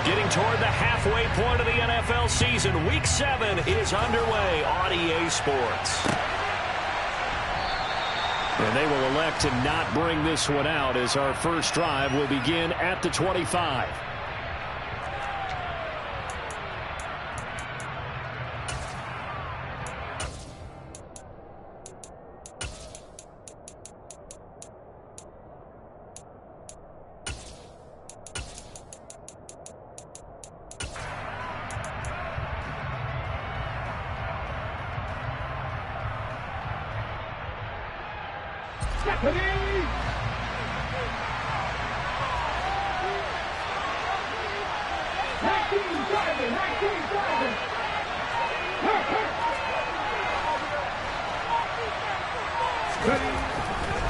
Getting toward the halfway point of the NFL season. Week 7 is underway on EA Sports. And they will elect to not bring this one out as our first drive will begin at the 25.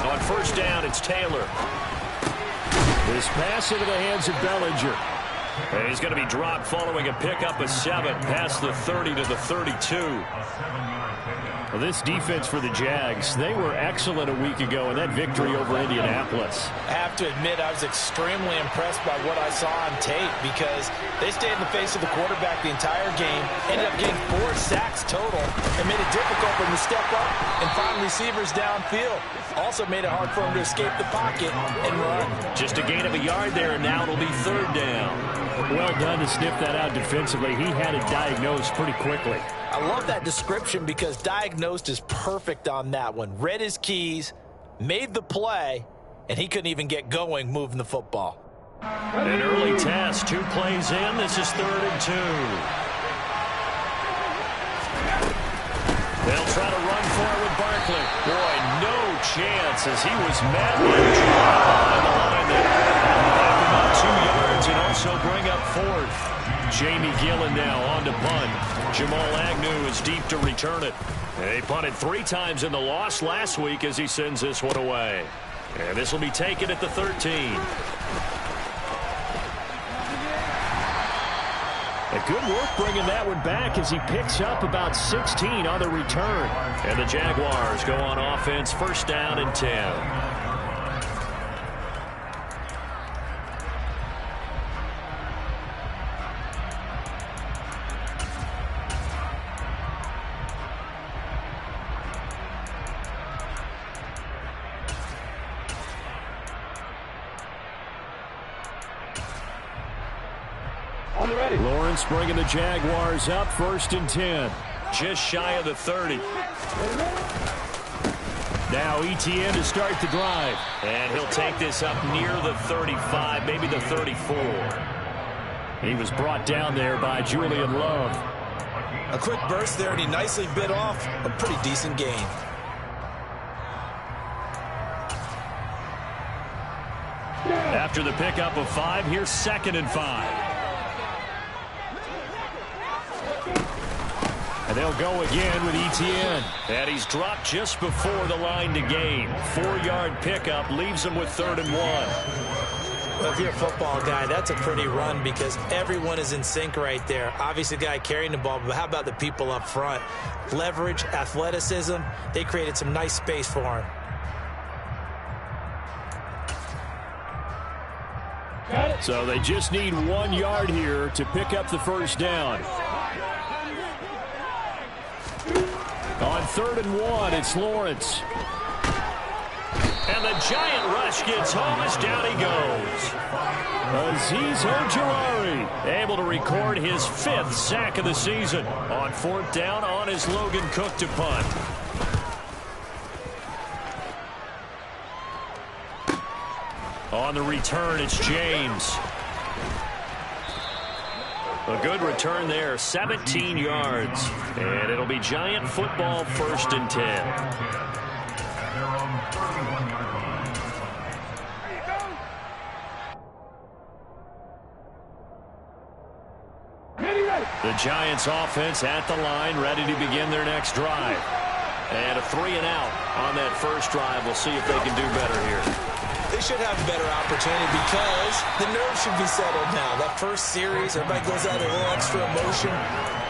On first down, it's Taylor. This pass into the hands of Bellinger. And he's going to be dropped following a pickup of 7 past the 30 to the 32. Well, this defense for the Jags, they were excellent a week ago in that victory over Indianapolis. I have to admit, I was extremely impressed by what I saw on tape because they stayed in the face of the quarterback the entire game, ended up getting 4 sacks total, and made it difficult for him to step up and find receivers downfield. Also made it hard for him to escape the pocket and run. Just a gain of a yard there, and now it'll be 3rd down. Well done to sniff that out defensively. He had it diagnosed pretty quickly. I love that description because diagnosed is perfect on that one. Read his keys, made the play, and he couldn't even get going moving the football. An early test, 2 plays in. This is 3rd and 2. They'll try to run for it with Barkley. Boy, no chance as he was madly dropped behind the line there. Back about 2 yards and also bring up 4th. Jamie Gillen now on to punt. Jamal Agnew is deep to return it. They punted 3 times in the loss last week as he sends this one away. And this will be taken at the 13. A good work bringing that one back as he picks up about 16 on the return. And the Jaguars go on offense, first down and 10. Lawrence bringing the Jaguars up, 1st and 10. Just shy of the 30. Now Etienne to start the drive. And he'll take this up near the 35, maybe the 34. He was brought down there by Julian Love. A quick burst there, and he nicely bit off a pretty decent gain. After the pickup of 5, here's 2nd and 5. And they'll go again with Etienne. And he's dropped just before the line to gain. 4-yard pickup leaves him with 3rd and 1. Well, if you're a football guy, that's a pretty run because everyone is in sync right there. Obviously, the guy carrying the ball, but how about the people up front? Leverage, athleticism, they created some nice space for him. So they just need 1 yard here to pick up the first down. On 3rd and 1, it's Lawrence. And the giant rush gets home as down he goes. Azeez Ojulari able to record his 5th sack of the season. On 4th down on his Logan Cook to punt. On the return, it's James. A good return there, 17 yards. And it'll be Giant football, 1st and 10. The Giants offense at the line, ready to begin their next drive. And a 3-and-out on that first drive. We'll see if they can do better here. They should have a better opportunity because the nerves should be settled now. That first series, everybody goes out with a little extra emotion.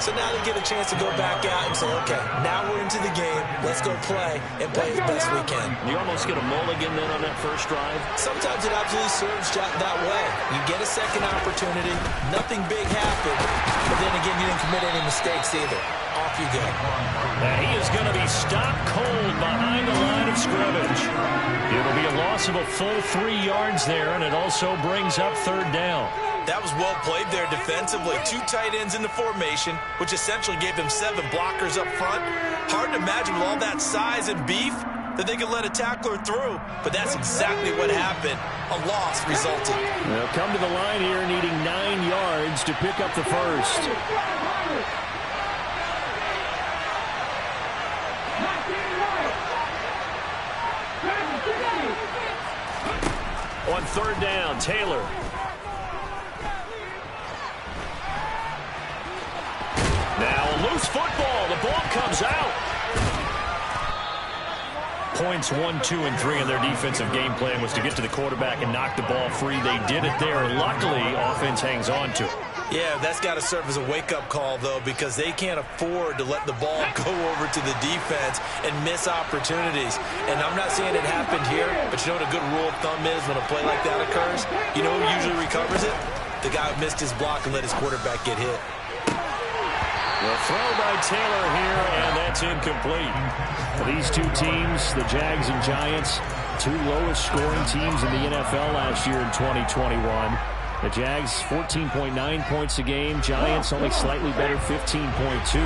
So now they get a chance to go back out and say, okay, now we're into the game. Let's go play and play as best we can. You almost get a mulligan then on that first drive? Sometimes it absolutely serves that way. You get a second opportunity. Nothing big happened. But then again, you didn't commit any mistakes either. Off you go. And he is going to be stopped cold behind the line of scrimmage. It'll be a loss of a full 3 yards there, and it also brings up third down. That was well played there defensively. 2 tight ends in the formation, which essentially gave them 7 blockers up front. Hard to imagine with all that size and beef that they could let a tackler through, but that's exactly what happened. A loss resulted. They'll come to the line here needing 9 yards to pick up the first. On third down, Taylor. Now a loose football. The ball comes out. Points 1, 2, and 3 in their defensive game plan was to get to the quarterback and knock the ball free. They did it there. Luckily, offense hangs on to it. Yeah, that's got to serve as a wake-up call, though, because they can't afford to let the ball go over to the defense and miss opportunities. And I'm not saying it happened here, but you know what a good rule of thumb is when a play like that occurs? You know who usually recovers it? The guy who missed his block and let his quarterback get hit. The throw by Taylor here, and that's incomplete. For these two teams, the Jags and Giants, 2 lowest scoring teams in the NFL last year in 2021. The Jags, 14.9 points a game. Giants only slightly better, 15.2.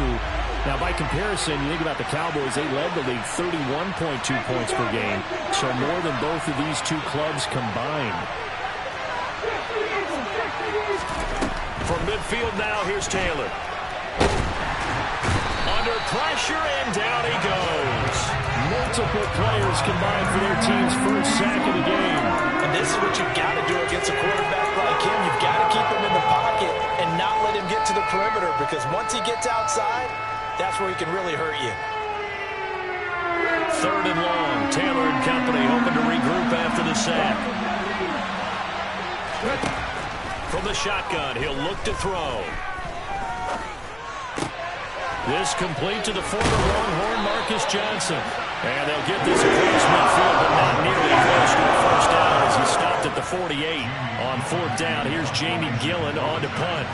Now, by comparison, you think about the Cowboys, they led the league 31.2 points per game. So more than both of these 2 clubs combined. From midfield now, here's Taylor. Under pressure, and down he goes. Multiple players combined for their team's first sack of the game. And this is what you've got to do against a quarterback like him. You've got to keep him in the pocket and not let him get to the perimeter, because once he gets outside, that's where he can really hurt you. Third and long. Taylor and company hoping to regroup after the sack. From the shotgun, he'll look to throw. This complete to the former Longhorn, Marcus Johnson. And they'll get this across midfield, but not nearly close to a first down as he stopped at the 48. On fourth down, here's Jamie Gillen on to punt.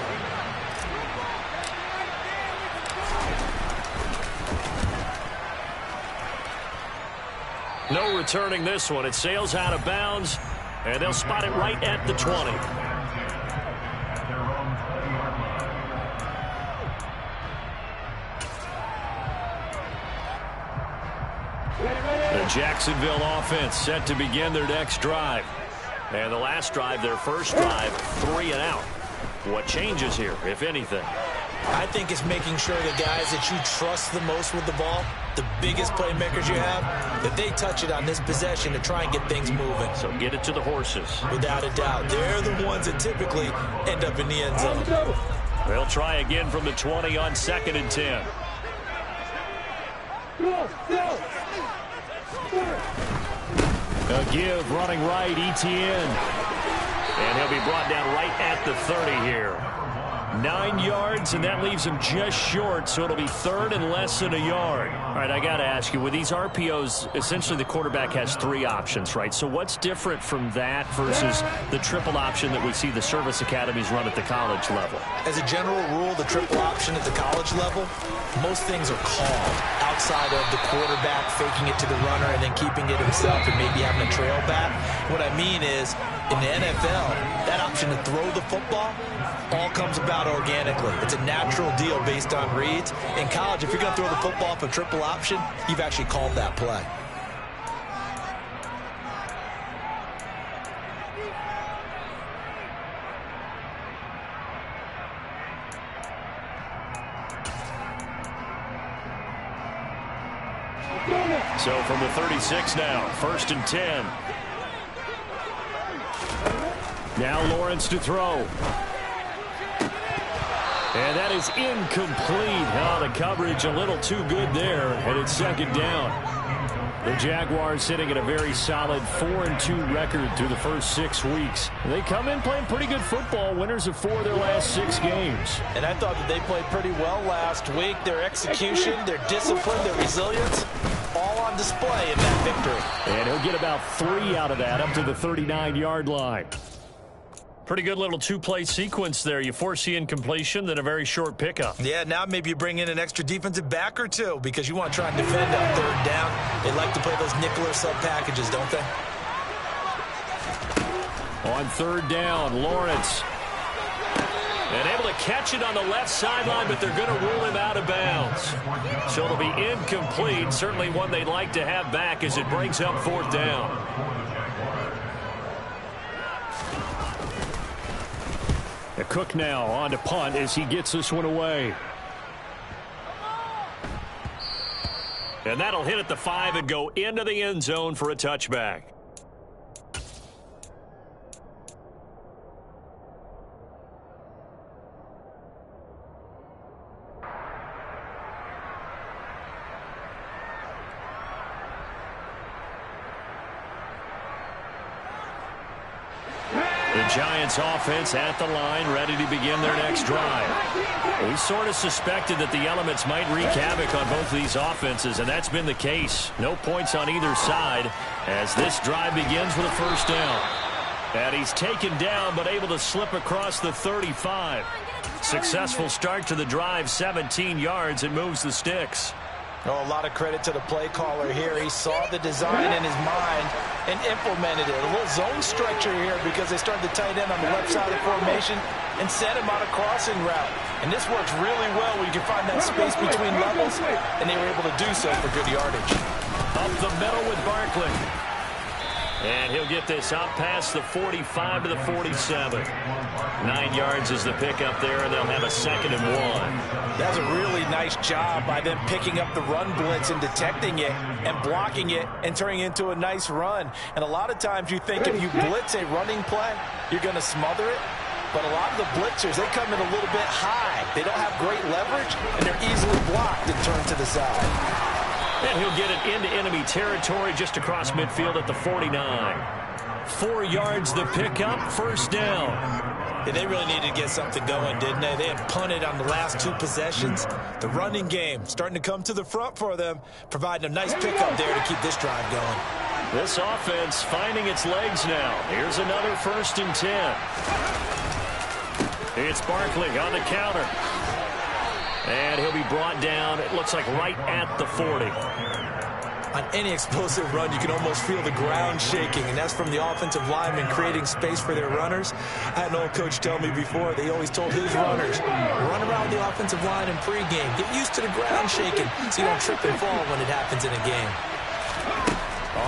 No returning this one. It sails out of bounds, and they'll spot it right at the 20. The Jacksonville offense set to begin their next drive. And the last drive, their first drive, 3 and out. What changes here, if anything? I think it's making sure the guys that you trust the most with the ball, the biggest playmakers you have, that they touch it on this possession to try and get things moving. So get it to the horses. Without a doubt. They're the ones that typically end up in the end zone. They'll try again from the 20 on 2nd and 10. A give running right, Etienne. And he'll be brought down right at the 30 here. 9 yards, and that leaves him just short, so it'll be third and less than a yard. All right, I got to ask you, with these RPOs, essentially the quarterback has 3 options, right? So what's different from that versus the triple option that we see the service academies run at the college level? As a general rule, the triple option at the college level, most things are called outside of the quarterback faking it to the runner and then keeping it himself and maybe having a trail back. What I mean is, in the NFL, that option to throw the football all comes about organically. It's a natural deal based on reads. In college, if you're going to throw the football off a triple option, you've actually called that play. So from the 36 now, 1st and 10. Now Lawrence to throw. And that is incomplete. Oh, the coverage a little too good there, and it's 2nd down. The Jaguars sitting at a very solid 4-2 record through the first 6 weeks. They come in playing pretty good football, winners of 4 of their last 6 games. And I thought that they played pretty well last week. Their execution, their discipline, their resilience, all on display in that victory. And he'll get about 3 out of that up to the 39-yard line. Pretty good little two-play sequence there. You force the incompletion, then a very short pickup. Yeah, now maybe you bring in an extra defensive back or two because you want to try and defend on third down. They like to play those nickel or sub packages, don't they? On third down, Lawrence. And able to catch it on the left sideline, but they're going to rule him out of bounds. So it'll be incomplete. Certainly one they'd like to have back as it brings up fourth down. Cook now on to punt as he gets this one away. And that'll hit at the 5 and go into the end zone for a touchback. Giants offense at the line, ready to begin their next drive. We sort of suspected that the elements might wreak havoc on both of these offenses, and that's been the case. No points on either side as this drive begins with a first down. And he's taken down but able to slip across the 35. Successful start to the drive, 17 yards, and moves the sticks. Oh, a lot of credit to the play caller here. He saw the design in his mind and implemented it. A little zone structure here because they started the tight end on the left side of the formation and sent him on a crossing route. And this works really well when you can find that space between levels, and they were able to do so for good yardage. Up the middle with Barkley. And he'll get this up past the 45 to the 47. 9 yards is the pickup there, and they'll have a 2nd and 1. That's a really nice job by them picking up the run blitz and detecting it and blocking it and turning it into a nice run. And a lot of times you think if you blitz a running play, you're going to smother it. But a lot of the blitzers, they come in a little bit high. They don't have great leverage, and they're easily blocked and turned to the side. And he'll get it into enemy territory just across midfield at the 49. 4 yards the pickup, first down. Yeah, they really needed to get something going, didn't they? They had punted on the last 2 possessions. The running game starting to come to the front for them, providing a nice pickup there to keep this drive going. This offense finding its legs now. Here's another 1st and 10. It's Barkley on the counter. And he'll be brought down, it looks like right at the 40. On any explosive run, you can almost feel the ground shaking, and that's from the offensive linemen creating space for their runners. I had an old coach tell me before, they always told his runners, run around the offensive line in pregame. Get used to the ground shaking so you don't trip and fall when it happens in a game.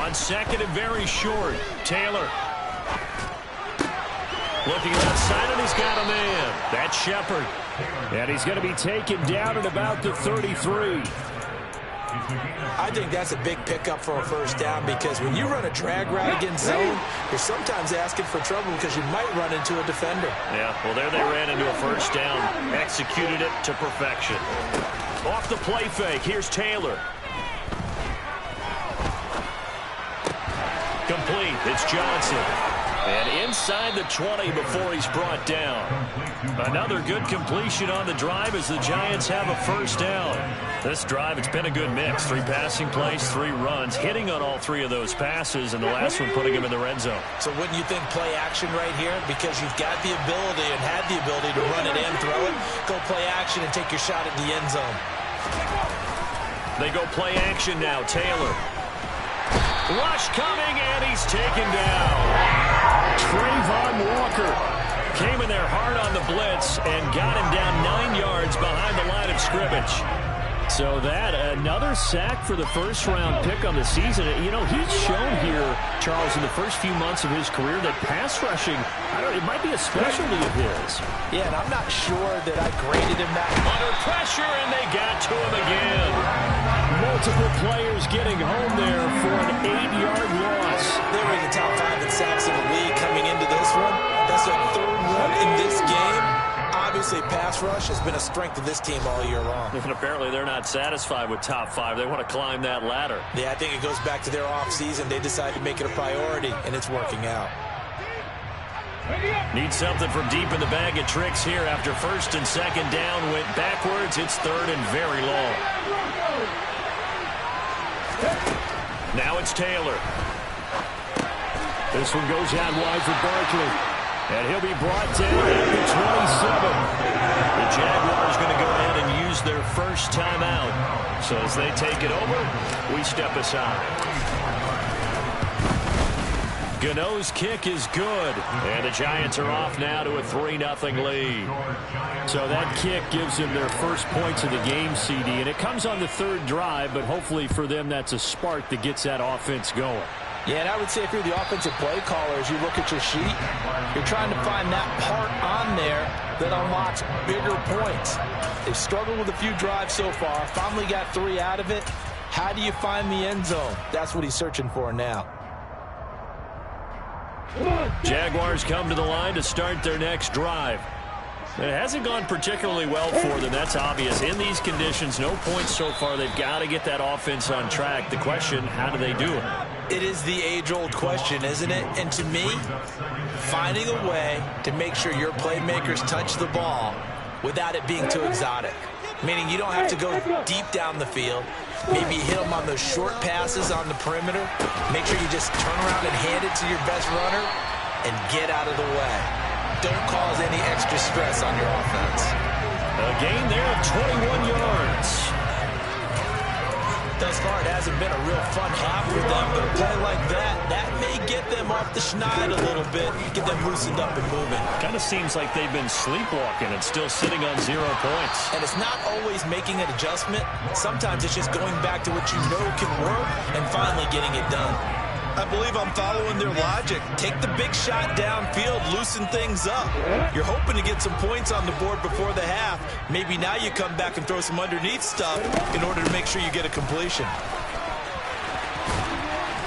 On 2nd and very short, Taylor. Looking outside, and he's got a man. That's Shepard. And he's going to be taken down at about the 33. I think that's a big pickup for a first down because when you run a drag route against zone, you're sometimes asking for trouble because you might run into a defender. Yeah, well, there they ran into a first down. Executed it to perfection. Off the play fake, here's Taylor. Complete, it's Johnson. And inside the 20 before he's brought down. Another good completion on the drive as the Giants have a first down. This drive, it's been a good mix. 3 passing plays, 3 runs, hitting on all 3 of those passes, and the last one putting him in the red zone. So wouldn't you think play action right here? Because you've got the ability and had the ability to run it and throw it. Go play action and take your shot at the end zone. They go play action now. Taylor. Rush coming, and he's taken down. Trayvon Walker came in there hard on the blitz and got him down 9 yards behind the line of scrimmage. So that, another sack for the first-round pick on the season. You know, he's shown here, Charles, in the first few months of his career that pass rushing, it might be a specialty of his. Yeah, and I'm not sure that I graded him that. Under pressure, and they got to him again. Multiple players getting home there for an 8-yard loss. They were in the top 5 in sacks in the league coming into this one. That's their 3rd one in this game. Obviously, pass rush has been a strength of this team all year long. And apparently they're not satisfied with top 5. They want to climb that ladder. Yeah, I think it goes back to their offseason. They decided to make it a priority, and it's working out. Need something from deep in the bag of tricks here after 1st and 2nd down. Went backwards. It's 3rd and very long. Now it's Taylor. This one goes out wide for Barkley. And he'll be brought down at the 27. The Jaguars going to go ahead and use their first timeout. So as they take it over, we step aside. Gano's kick is good. And the Giants are off now to a 3-0 lead. So that kick gives them their first points of the game, CD. And it comes on the third drive, but hopefully for them that's a spark that gets that offense going. Yeah, and I would say if you're the offensive play caller, as you look at your sheet, you're trying to find that part on there that unlocks bigger points. They've struggled with a few drives so far, finally got 3 out of it. How do you find the end zone? That's what he's searching for now. Jaguars come to the line to start their next drive. It hasn't gone particularly well for them. That's obvious. In these conditions, no points so far. They've got to get that offense on track. The question, how do they do it? It is the age-old question, isn't it? And to me, finding a way to make sure your playmakers touch the ball without it being too exotic. Meaning you don't have to go deep down the field. Maybe hit them on those short passes on the perimeter. Make sure you just turn around and hand it to your best runner and get out of the way. Don't cause any extra stress on your offense. A gain there of 21 yards. Thus far, it hasn't been a real fun half with them, but a play like that may get them off the schneid a little bit, get them loosened up and moving. Kind of seems like they've been sleepwalking and still sitting on 0 points. And it's not always making an adjustment. Sometimes it's just going back to what you know can work and finally getting it done. I believe I'm following their logic. Take the big shot downfield, loosen things up. You're hoping to get some points on the board before the half. Maybe now you come back and throw some underneath stuff in order to make sure you get a completion.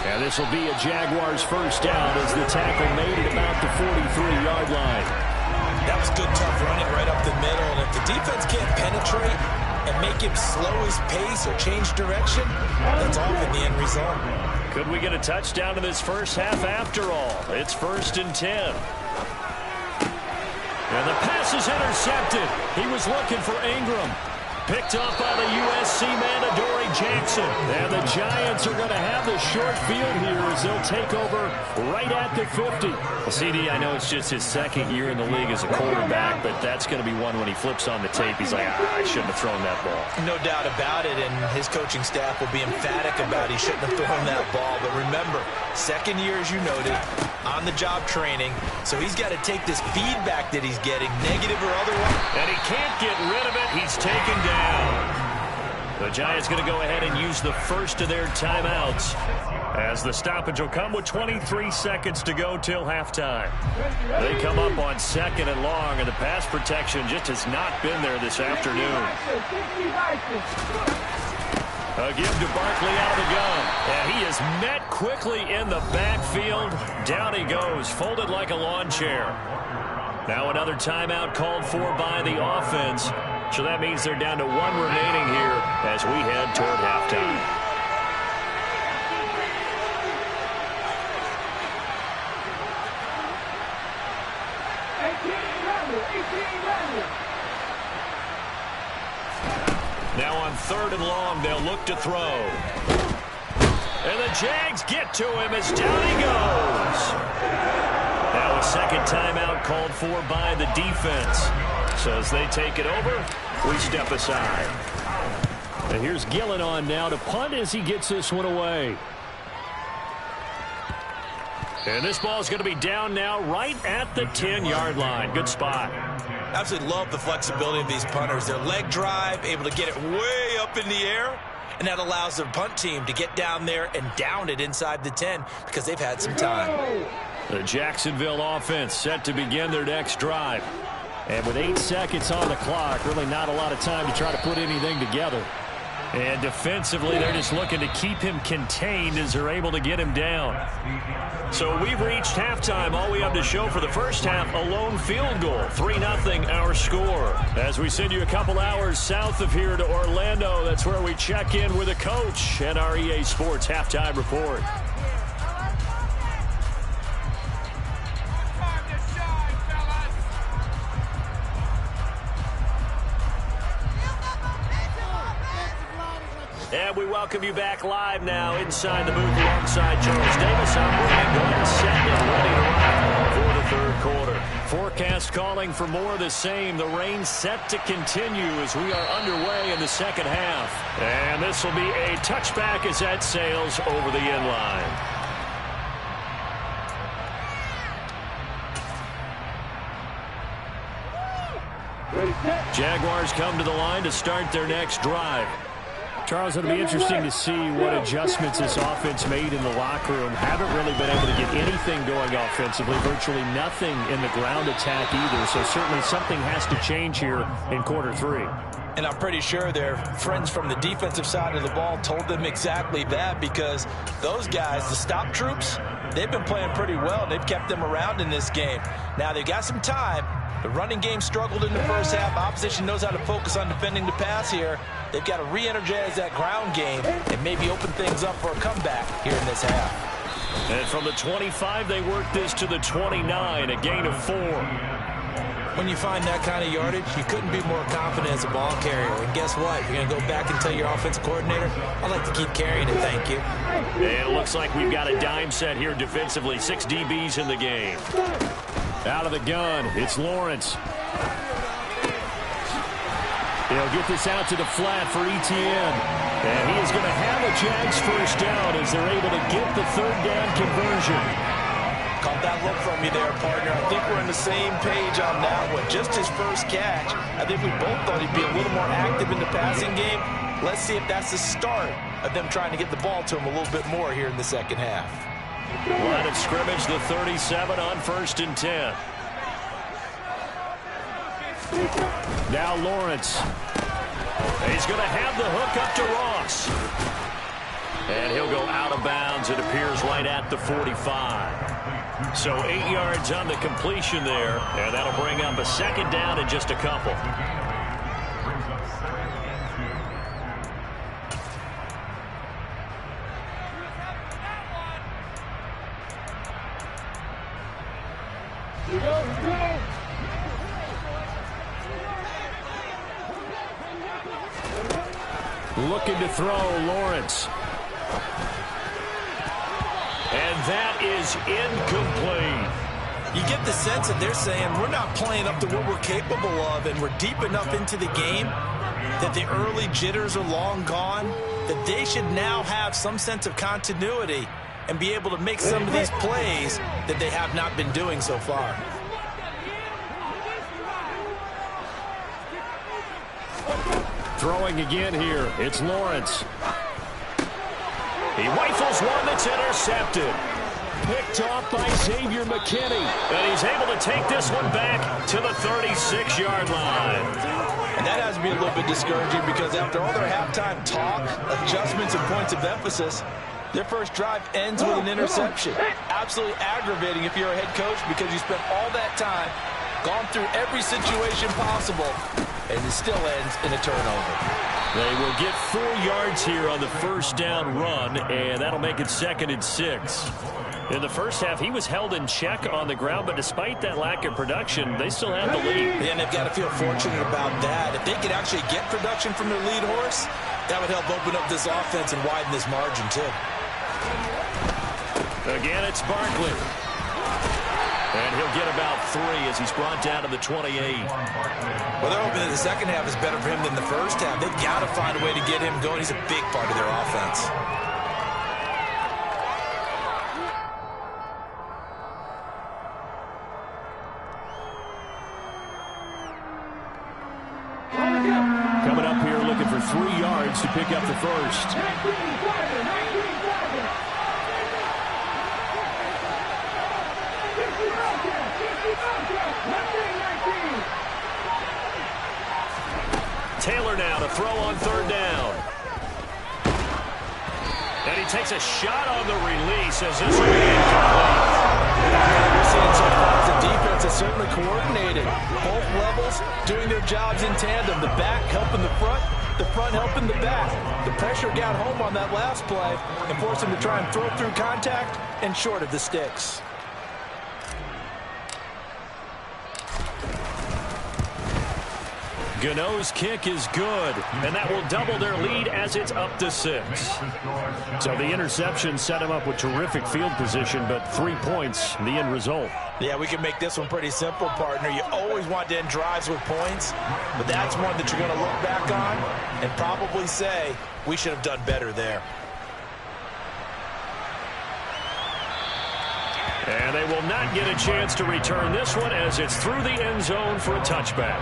And this will be a Jaguars first down as the tackle made at about the 43-yard line. That was good, tough running right up the middle. And if the defense can't penetrate and make him slow his pace or change direction, that's often the end result. Could we get a touchdown in this first half after all? It's 1st and 10. And the pass is intercepted. He was looking for Ingram. Picked up by the USC man, Adoree Jackson. And the Giants are going to have the short field here as they'll take over right at the 50. Well, CD, I know it's just his second year in the league as a quarterback, but that's going to be one when he flips on the tape. He's like, I shouldn't have thrown that ball. No doubt about it, and his coaching staff will be emphatic about he shouldn't have thrown that ball. But remember, second year, as you noted, on-the-job training, so he's got to take this feedback that he's getting, negative or otherwise. And he can't get rid of it. He's taken down. The Giants going to go ahead and use the first of their timeouts as the stoppage will come with 23 seconds to go till halftime. They come up on 2nd and long, and the pass protection just has not been there this afternoon. A give to Barkley out of the gun, and he is met quickly in the backfield. Down he goes, folded like a lawn chair. Now another timeout called for by the offense. So that means they're down to 1 remaining here as we head toward halftime. Now on 3rd and long, they'll look to throw. And the Jags get to him as down he goes. Now a second timeout called for by the defense. So as they take it over, we step aside. And here's Gillen on now to punt as he gets this one away. And this ball is going to be down now right at the 10-yard line. Good spot. Absolutely love the flexibility of these punters. Their leg drive, able to get it way up in the air, and that allows their punt team to get down there and down it inside the 10 because they've had some time. The Jacksonville offense set to begin their next drive. And with 8 seconds on the clock, really not a lot of time to try to put anything together. And defensively, they're just looking to keep him contained as they're able to get him down. So we've reached halftime. All we have to show for the first half, a lone field goal. 3-0 our score. As we send you a couple hours south of here to Orlando, that's where we check in with a coach and our EA Sports halftime report. And we welcome you back live now inside the booth alongside Charles Davis. I'm Brian Glenn, set and ready to rock for the third quarter. Forecast calling for more of the same. The rain set to continue as we are underway in the second half. And this will be a touchback as that sails over the end line. Jaguars come to the line to start their next drive. Charles, it'll be interesting to see what adjustments this offense made in the locker room. Haven't really been able to get anything going offensively, virtually nothing in the ground attack either. So certainly something has to change here in quarter three. And I'm pretty sure their friends from the defensive side of the ball told them exactly that, because those guys, the stop troops, they've been playing pretty well. They've kept them around in this game. Now they've got some time. The running game struggled in the first half. Opposition knows how to focus on defending the pass here. They've got to re-energize that ground game and maybe open things up for a comeback here in this half. And from the 25, they work this to the 29, a gain of 4. When you find that kind of yardage, you couldn't be more confident as a ball carrier. And guess what? You're going to go back and tell your offensive coordinator, I'd like to keep carrying it, thank you. And it looks like we've got a dime set here defensively. 6 DBs in the game. Out of the gun, it's Lawrence. He'll get this out to the flat for Etienne. And he is going to have a Jags first down as they're able to get the third down conversion. Caught that look from you there, partner. I think we're on the same page on that one. Just his first catch. I think we both thought he'd be a little more active in the passing game. Let's see if that's the start of them trying to get the ball to him a little bit more here in the second half. Line of scrimmage, the 37 on 1st and 10. Now Lawrence. He's going to have the hook up to Ross. And he'll go out of bounds, it appears, right at the 45. So 8 yards on the completion there, and that'll bring up a second down in just a couple. Looking to throw, Lawrence. And that is incomplete. You get the sense that they're saying we're not playing up to what we're capable of, and we're deep enough into the game that the early jitters are long gone, that they should now have some sense of continuity and be able to make some of these plays that they have not been doing so far. Throwing again here, it's Lawrence. He rifles one that's intercepted. Picked off by Xavier McKinney. And he's able to take this one back to the 36-yard line. And that has to be a little bit discouraging, because after all their halftime talk, adjustments, and points of emphasis, their first drive ends with an interception. Absolutely aggravating if you're a head coach, because you spent all that time, gone through every situation possible, and it still ends in a turnover. They will get 4 yards here on the first down run, and that'll make it 2nd and 6. In the first half, he was held in check on the ground, but despite that lack of production, they still have the lead. And they've got to feel fortunate about that. If they could actually get production from their lead horse, that would help open up this offense and widen this margin, too. Again, it's Barkley. And he'll get about 3 as he's brought down to the 28. Well, they're hoping that the second half is better for him than the first half. They've got to find a way to get him going. He's a big part of their offense. Coming up here looking for 3 yards to pick up the first. Taylor now to throw on 3rd down. And he takes a shot on the release as this will be incomplete. We're seeing so far as the defense is certainly coordinated. Both levels doing their jobs in tandem. The back helping the front helping the back. The pressure got home on that last play and forced him to try and throw through contact and short of the sticks. Gano's kick is good, and that will double their lead as it's up to 6. So the interception set him up with terrific field position, but 3 points, the end result. Yeah, we can make this one pretty simple, partner. You always want to end drives with points, but that's one that you're going to look back on and probably say, we should have done better there. And they will not get a chance to return this one as it's through the end zone for a touchback.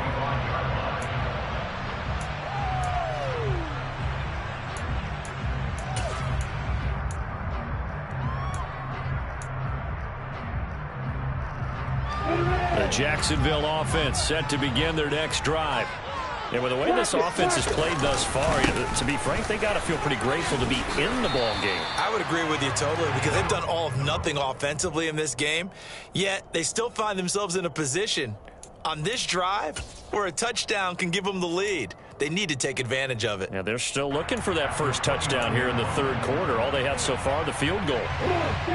The Jacksonville offense set to begin their next drive. And with the way this offense has played thus far, to be frank, they got to feel pretty grateful to be in the ball game. I would agree with you totally because they've done all of nothing offensively in this game, yet they still find themselves in a position on this drive where a touchdown can give them the lead. They need to take advantage of it. Yeah, they're still looking for that first touchdown here in the third quarter. All they have so far, the field goal.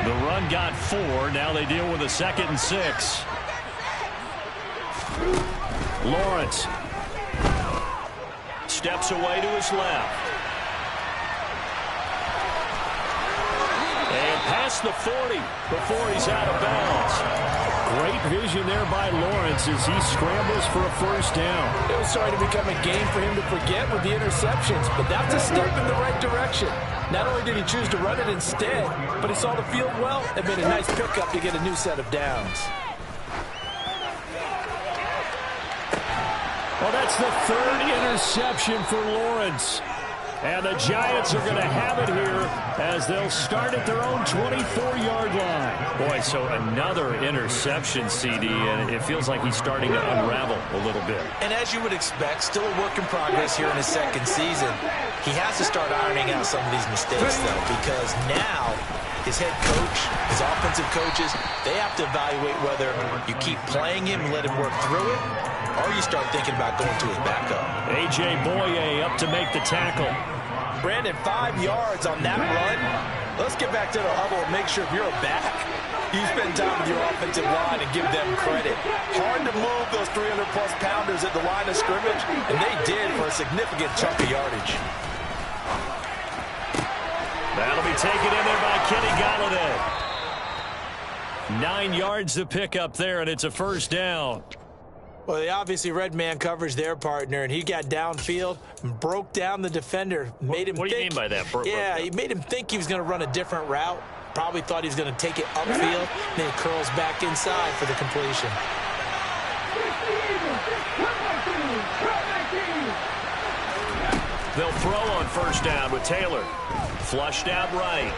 The run got 4. Now they deal with a 2nd and 6. Lawrence steps away to his left. And past the 40 before he's out of bounds. Great vision there by Lawrence as he scrambles for a first down. It was starting to become a game for him to forget with the interceptions, but that's a step in the right direction. Not only did he choose to run it instead, but he saw the field well and made a nice pickup to get a new set of downs. Well, that's the 3rd interception for Lawrence. And the Giants are going to have it here as they'll start at their own 24-yard line. Boy, so another interception, CD, and it feels like he's starting to unravel a little bit. And as you would expect, still a work in progress here in his 2nd season. He has to start ironing out some of these mistakes, though, because now his head coach, his offensive coaches, they have to evaluate whether you keep playing him and let him work through it, or you start thinking about going to his backup. A.J. Boye up to make the tackle. Brandon, 5 yards on that run. Let's get back to the huddle and make sure if you're a back, you spend time with your offensive line and give them credit. Hard to move those 300-plus pounders at the line of scrimmage, and they did for a significant chunk of yardage. That'll be taken in there by Kenny Golladay. 9 yards to pick up there, and it's a first down. Well, they obviously read man coverage their partner, and he got downfield, broke down the defender, made him think. What do you mean by that? Yeah, he made him think he was going to run a different route. Probably thought he was going to take it upfield, then he curls back inside for the completion. They'll throw on first down with Taylor. Flushed out right.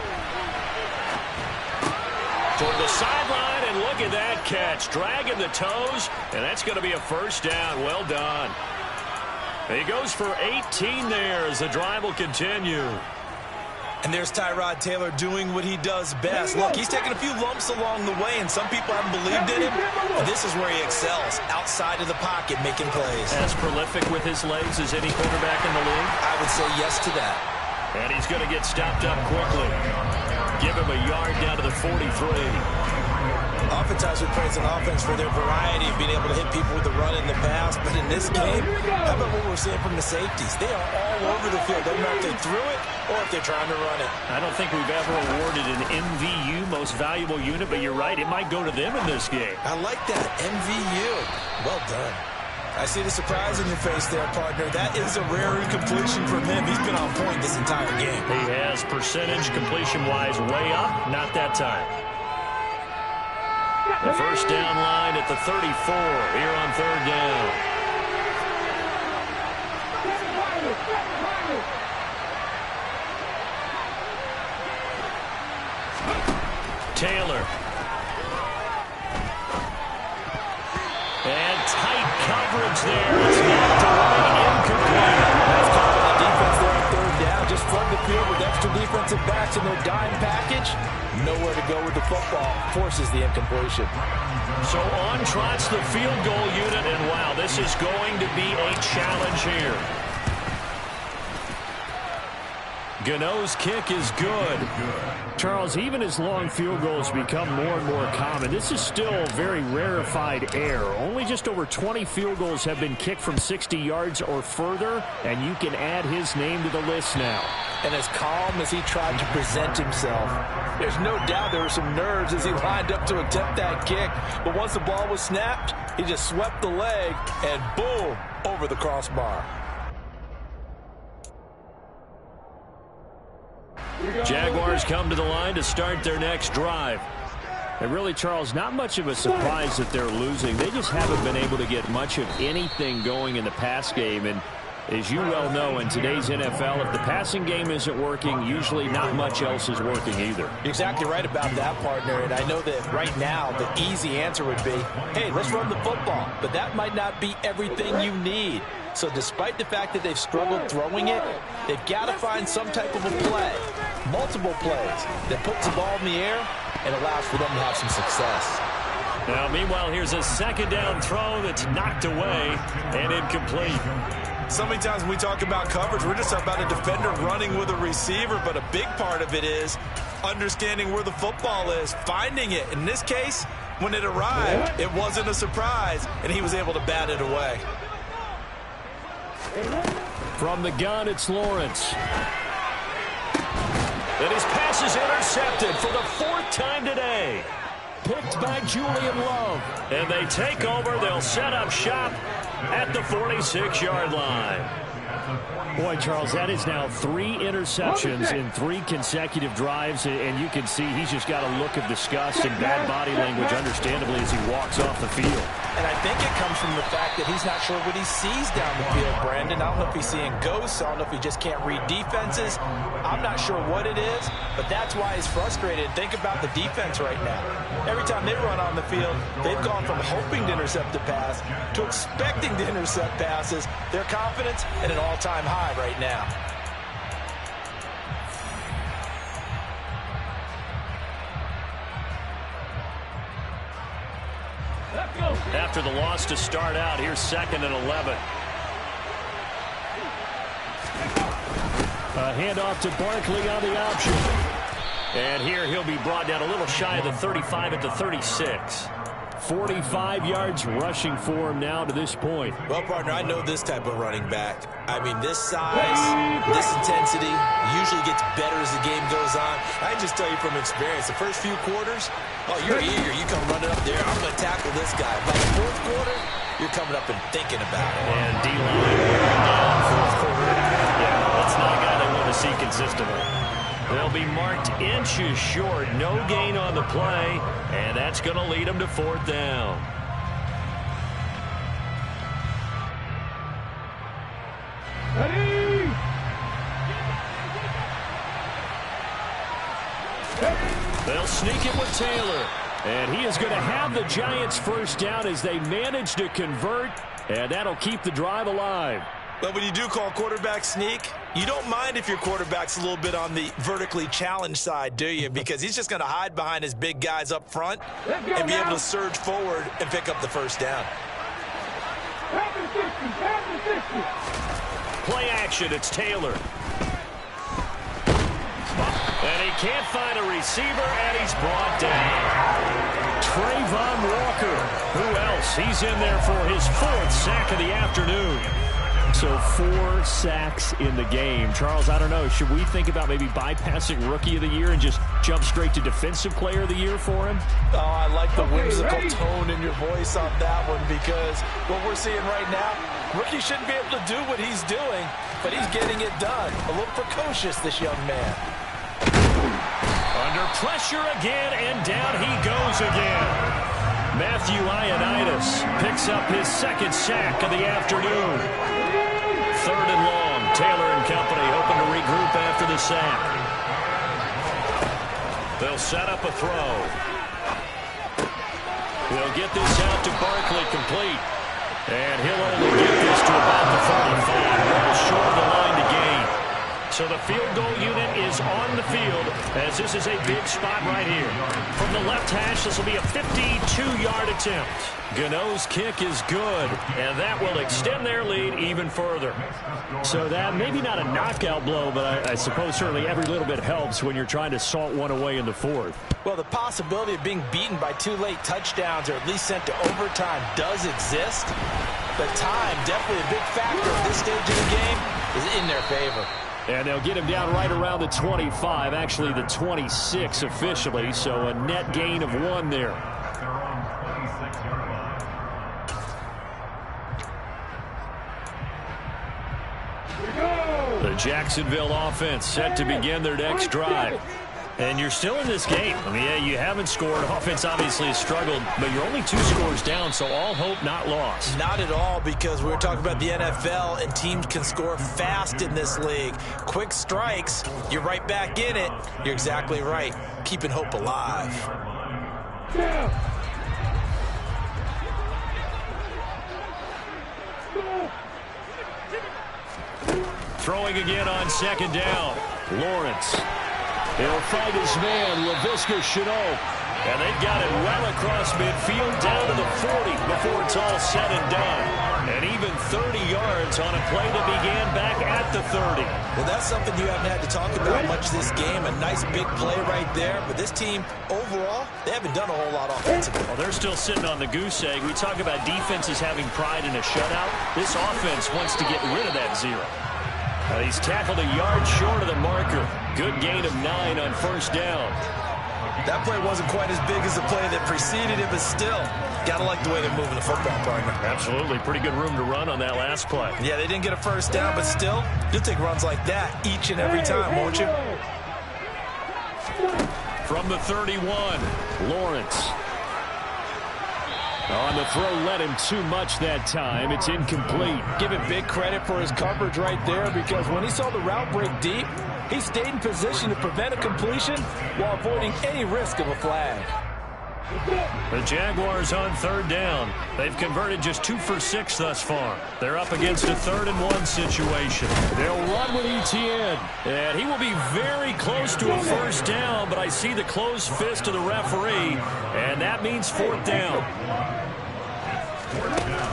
Toward the sideline, and look at that catch. Dragging the toes, and that's going to be a first down. Well done. He goes for 18 there as the drive will continue. And there's Tyrod Taylor doing what he does best. Look, he's taken a few lumps along the way, and some people haven't believed in him. But this is where he excels, outside of the pocket, making plays. As prolific with his legs as any quarterback in the league? I would say yes to that. And he's going to get stopped up quickly. Give him a yard down to the 43. Oftentimes we praise an offense for their variety of being able to hit people with the run and the pass. But in this game, how about what we're seeing from the safeties? They are all over the field. Doesn't matter if they threw it or if they're trying to run it. I don't think we've ever awarded an MVU, most valuable unit, but you're right. It might go to them in this game. I like that. MVU. Well done. I see the surprise in your face there, partner. That is a rare incompletion from him. He's been on point this entire game. He has percentage completion-wise way up. Not that time. The first down line at the 34 here on third down. Taylor. And tight coverage there. It's knocked away, incomplete. Nice call by the defense there on third down. Just flood the field with extra defensive backs in their dime package. Nowhere to go with the football. Forces the incompletion. So on trots the field goal unit, and wow, this is going to be a challenge here. Gano's kick is good. Charles, even as long field goals become more and more common, this is still very rarefied air. Only just over 20 field goals have been kicked from 60 yards or further, and you can add his name to the list now. And as calm as he tried to present himself, there's no doubt there were some nerves as he lined up to attempt that kick. But once the ball was snapped, he just swept the leg and boom, over the crossbar. Jaguars come to the line to start their next drive. And really, Charles, not much of a surprise that they're losing. They just haven't been able to get much of anything going in the pass game. And as you well know, in today's NFL, if the passing game isn't working, usually not much else is working either. You're exactly right about that, partner. And I know that right now the easy answer would be, hey, let's run the football. But that might not be everything you need. So despite the fact that they've struggled throwing it, they've got to find some type of a play, multiple plays, that puts the ball in the air and allows for them to have some success. Now, meanwhile, here's a second down throw that's knocked away and incomplete. So many times when we talk about coverage, we're just talking about a defender running with a receiver, but a big part of it is understanding where the football is, finding it. In this case, when it arrived, it wasn't a surprise, and he was able to bat it away. From the gun, it's Lawrence. And his pass is intercepted for the fourth time today. Picked by Julian Love. And they take over. They'll set up shop at the 46-yard line. Boy, Charles, that is now 3 interceptions in 3 consecutive drives, and you can see he's just got a look of disgust and bad body language, understandably, as he walks off the field. And I think it comes from the fact that he's not sure what he sees down the field, Brandon. I don't know if he's seeing ghosts. I don't know if he just can't read defenses. I'm not sure what it is, but that's why he's frustrated. Think about the defense right now. Every time they run on the field, they've gone from hoping to intercept a pass to expecting to intercept passes. Their confidence at an all-time high right now. After the loss to start out, here's 2nd and 11. A handoff to Barkley on the option. And here he'll be brought down a little shy of the 35 at the 36. 45 yards rushing for him now to this point. Well, partner, I know this type of running back. I mean, this size, this intensity usually gets better as the game goes on. I can just tell you from experience, the first few quarters, oh, you're eager. You come running up there. I'm going to tackle this guy. By the fourth quarter, you're coming up and thinking about it. And D-line wearing down fourth quarter. Yeah, that's not a guy they want to see consistently. They'll be marked inches short. No gain on the play, and that's going to lead them to 4th down. Ready? They'll sneak it with Taylor. And he is going to have the Giants first down as they manage to convert, and that'll keep the drive alive. But when you do call quarterback sneak, you don't mind if your quarterback's a little bit on the vertically challenged side, do you? Because he's just going to hide behind his big guys up front and be able to surge forward and pick up the first down. Play action, it's Taylor. And he can't find a receiver, and he's brought down. Trayvon Walker. Who else? He's in there for his 4th sack of the afternoon. So 4 sacks in the game. Charles, I don't know. Should we think about maybe bypassing Rookie of the Year and just jump straight to Defensive Player of the Year for him? Oh, I like the whimsical tone in your voice on that one, because what we're seeing right now, Rookie shouldn't be able to do what he's doing, but he's getting it done. A little precocious, this young man. Under pressure again, and down he goes again. Matthew Ioannidis picks up his 2nd sack of the afternoon. 3rd and long. Taylor and company hoping to regroup after the sack. They'll set up a throw. They'll get this out to Barkley, complete. And he'll only get this to about the 35. Well short of the line to gain. So the field goal unit is on the field as this is a big spot right here. From the left hash, this will be a 52-yard attempt. Gano's kick is good, and that will extend their lead even further. So that maybe not a knockout blow, but I suppose certainly every little bit helps when you're trying to salt one away in the fourth. Well, the possibility of being beaten by 2 late touchdowns or at least sent to overtime does exist. But time, definitely a big factor at this stage of the game, is in their favor. And they'll get him down right around the 25, actually the 26 officially, so a net gain of 1 there. The Jacksonville offense set to begin their next drive. And you're still in this game. I mean, yeah, you haven't scored. Offense obviously has struggled, but you're only 2 scores down, so all hope not lost. Not at all, because we were talking about the NFL, and teams can score fast in this league. Quick strikes, you're right back in it. You're exactly right. Keeping hope alive. Throwing again on 2nd down. Lawrence. He'll find his man, Laviska Shenault. And they've got it well across midfield down to the 40 before it's all said and done. And even 30 yards on a play that began back at the 30. Well, that's something you haven't had to talk about much this game. A nice big play right there. But this team, overall, they haven't done a whole lot offensively. Well, they're still sitting on the goose egg. We talk about defenses having pride in a shutout. This offense wants to get rid of that 0. He's tackled a yard short of the marker. Good gain of 9 on 1st down. That play wasn't quite as big as the play that preceded it, but still, got to like the way they're moving the football, partner. Absolutely. Pretty good room to run on that last play. Yeah, they didn't get a 1st down, but still, you'll take runs like that each and every time, won't you? From the 31, Lawrence. On the throw, led him too much that time. It's incomplete. Give him big credit for his coverage right there, because when he saw the route break deep, he stayed in position to prevent a completion while avoiding any risk of a flag. The Jaguars on 3rd down. They've converted just 2 for 6 thus far. They're up against a 3rd and 1 situation. They'll run with Etienne. And he will be very close to a 1st down, but I see the closed fist of the referee, and that means 4th down.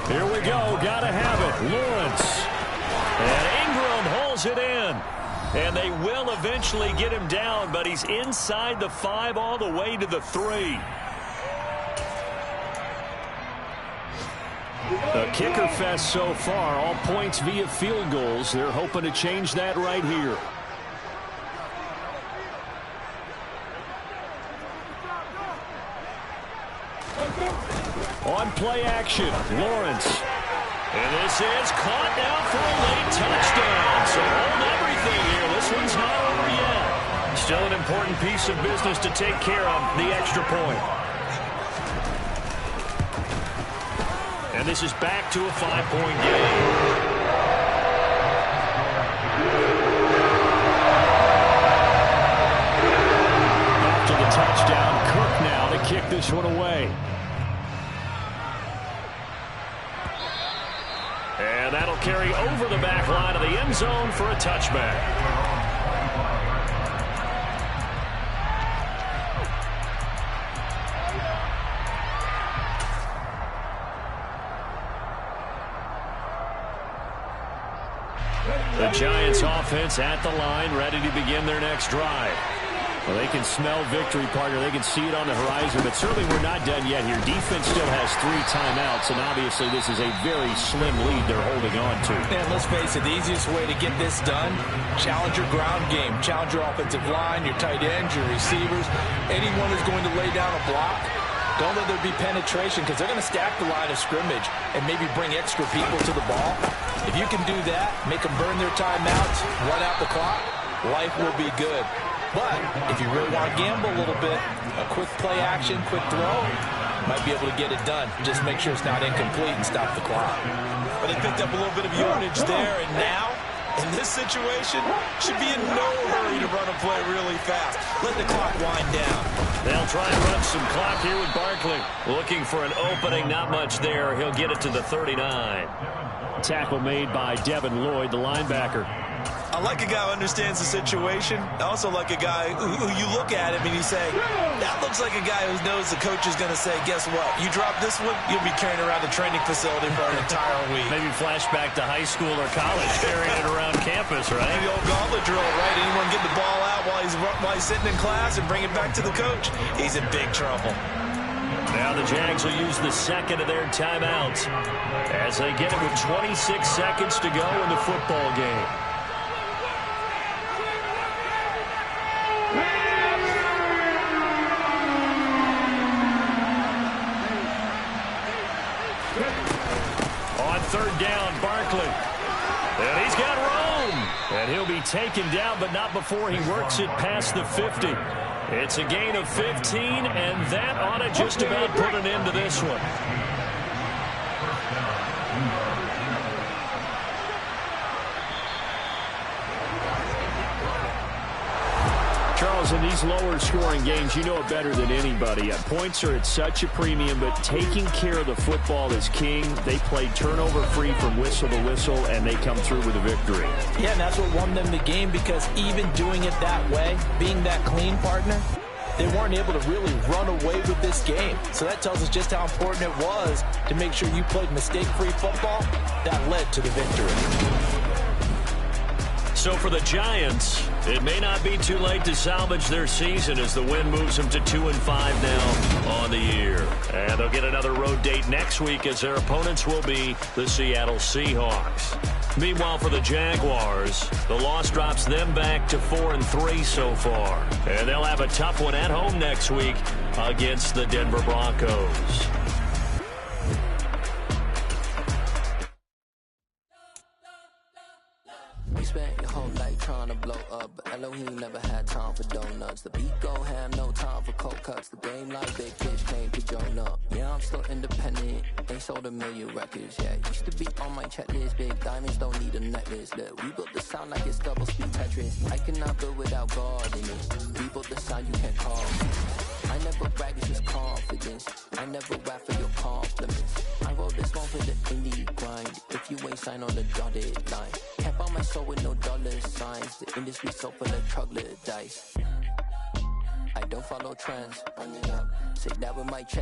Here we go. Gotta have it. Lawrence. And Ingram holds it in. And they will eventually get him down, but he's inside the 5 all the way to the 3. The kicker fest so far, all points via field goals. They're hoping to change that right here. On play action, Lawrence. And this is caught now for a late touchdown. So hold everything here. This one's not over yet. Still an important piece of business to take care of, the extra point. And this is back to a 5-point game. After the touchdown, Cook now to kick this one away. And that'll carry over the back line of the end zone for a touchback. The Giants offense at the line, ready to begin their next drive. Well, they can smell victory, partner. They can see it on the horizon, but certainly we're not done yet here. Defense still has 3 timeouts, and obviously this is a very slim lead they're holding on to. And let's face it, the easiest way to get this done, challenge your ground game. Challenge your offensive line, your tight ends, your receivers. Anyone who's going to lay down a block, don't let there be penetration, because they're going to stack the line of scrimmage and maybe bring extra people to the ball. If you can do that, make them burn their timeouts, run out the clock, life will be good. But if you really want to gamble a little bit, a quick play action, quick throw, might be able to get it done. Just make sure it's not incomplete and stop the clock. But they picked up a little bit of yardage there, and now, in this situation, should be in no hurry to run a play really fast. Let the clock wind down. They'll try and run some clock here with Barkley. Looking for an opening, not much there. He'll get it to the 39. Tackle made by Devin Lloyd, the linebacker. I like a guy who understands the situation. I also like a guy who you look at him and you say, that looks like a guy who knows the coach is going to say, guess what? You drop this one, you'll be carrying around the training facility for an entire week. Maybe flashback to high school or college, carrying it around campus, right? The old gauntlet drill, right? Anyone get the ball out while he's sitting in class and bring it back to the coach? He's in big trouble. Now the Jags will use the second of their timeouts as they get it with 26 seconds to go in the football game. On third down, Barkley. And he's got room. And he'll be taken down, but not before he works it past the 50. It's a gain of 15, and that ought to just about put an end to this one. Charles, in these lower-scoring games, you know it better than anybody. Points are at such a premium, but taking care of the football is king. They play turnover-free from whistle to whistle, and they come through with a victory. Yeah, and that's what won them the game, because even doing it that way, being that clean partner, they weren't able to really run away with this game. So that tells us just how important it was to make sure you played mistake-free football. That led to the victory. So for the Giants, it may not be too late to salvage their season as the win moves them to 2-5 now on the year. And they'll get another road date next week as their opponents will be the Seattle Seahawks. Meanwhile, for the Jaguars, the loss drops them back to 4-3 so far. And they'll have a tough one at home next week against the Denver Broncos. You spent your whole life trying to blow up, but Elohim never had time for donuts. The beat go ham, no time for cold cuts. The game like big fish came to join up. Yeah, I'm still independent, ain't sold 1 million records. Yeah, used to be on my checklist. Big diamonds don't need a necklace. Look, we built the sound like it's double speed Tetris. I cannot build without God in it. We built the sound you can't call. I never brag, it's just confidence. I never rap for your compliments. I wrote this one for the indie grind. If you ain't signed on the dotted line, can't buy my soul with no dollar signs. The industry so full of troglodytes. I don't follow trends. Say that with my chest.